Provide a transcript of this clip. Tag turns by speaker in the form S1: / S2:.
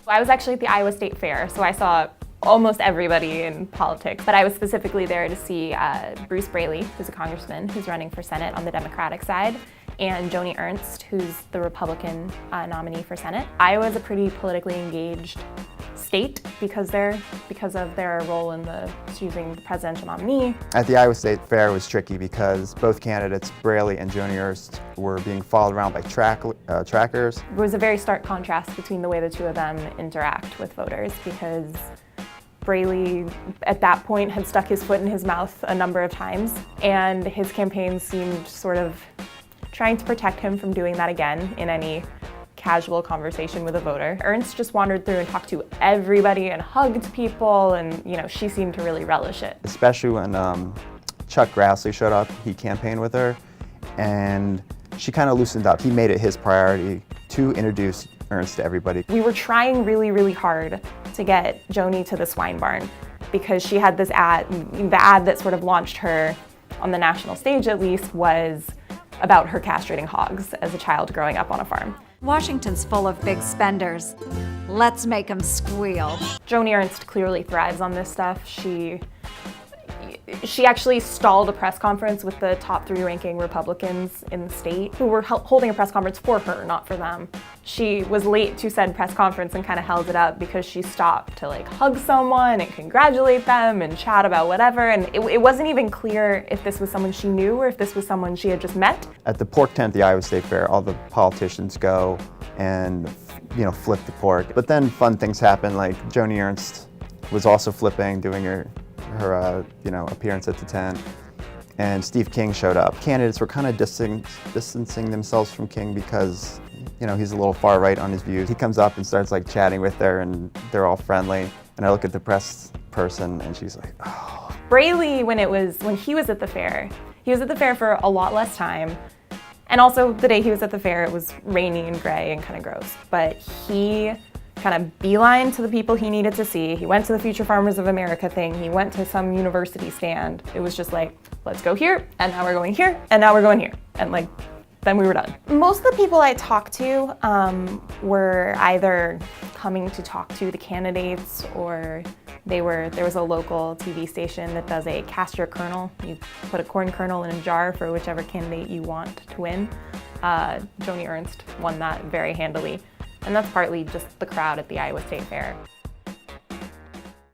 S1: I was actually at the Iowa State Fair, so I saw almost everybody in politics, but I was specifically there to see Bruce Braley, who's a congressman who's running for Senate on the Democratic side, and Joni Ernst, who's the Republican nominee for Senate. Iowa's a pretty politically engaged state because of their role in choosing the presidential nominee.
S2: At the Iowa State Fair, it was tricky because both candidates, Braley and Joni Ernst, were being followed around by trackers.
S1: There was a very stark contrast between the way the two of them interact with voters, because Braley, at that point, had stuck his foot in his mouth a number of times, and his campaign seemed sort of trying to protect him from doing that again in any casual conversation with a voter. Ernst just wandered through and talked to everybody and hugged people, and she seemed to really relish it.
S2: Especially when Chuck Grassley showed up, he campaigned with her, and she kind of loosened up. He made it his priority to introduce Ernst to everybody.
S1: We were trying really, really hard to get Joni to the swine barn because she had this ad. The ad that sort of launched her on the national stage, at least, was about her castrating hogs as a child growing up on a farm.
S3: Washington's full of big spenders. Let's make them squeal.
S1: Joni Ernst clearly thrives on this stuff. She actually stalled a press conference with the top 3 ranking Republicans in the state who were holding a press conference for her, not for them. She was late to said press conference and kind of held it up because she stopped to hug someone and congratulate them and chat about whatever, and it wasn't even clear if this was someone she knew or if this was someone she had just met.
S2: At the pork tent at the Iowa State Fair, all the politicians go and flip the pork. But then fun things happen, like Joni Ernst was also flipping, doing her appearance at the tent, and Steve King showed up. Candidates were kind of distancing themselves from King because he's a little far right on his views. He comes up and starts chatting with her, and they're all friendly, and I look at the press person and she's like, oh.
S1: Braley, when he was at the fair, he was at the fair for a lot less time, and also the day he was at the fair it was rainy and gray and kind of gross, but he kind of beeline to the people he needed to see. He went to the Future Farmers of America thing. He went to some university stand. It was just let's go here, and now we're going here, and now we're going here. And then we were done. Most of the people I talked to were either coming to talk to the candidates, or there was a local TV station that does a cast your kernel. You put a corn kernel in a jar for whichever candidate you want to win. Joni Ernst won that very handily. And that's partly just the crowd at the Iowa State Fair.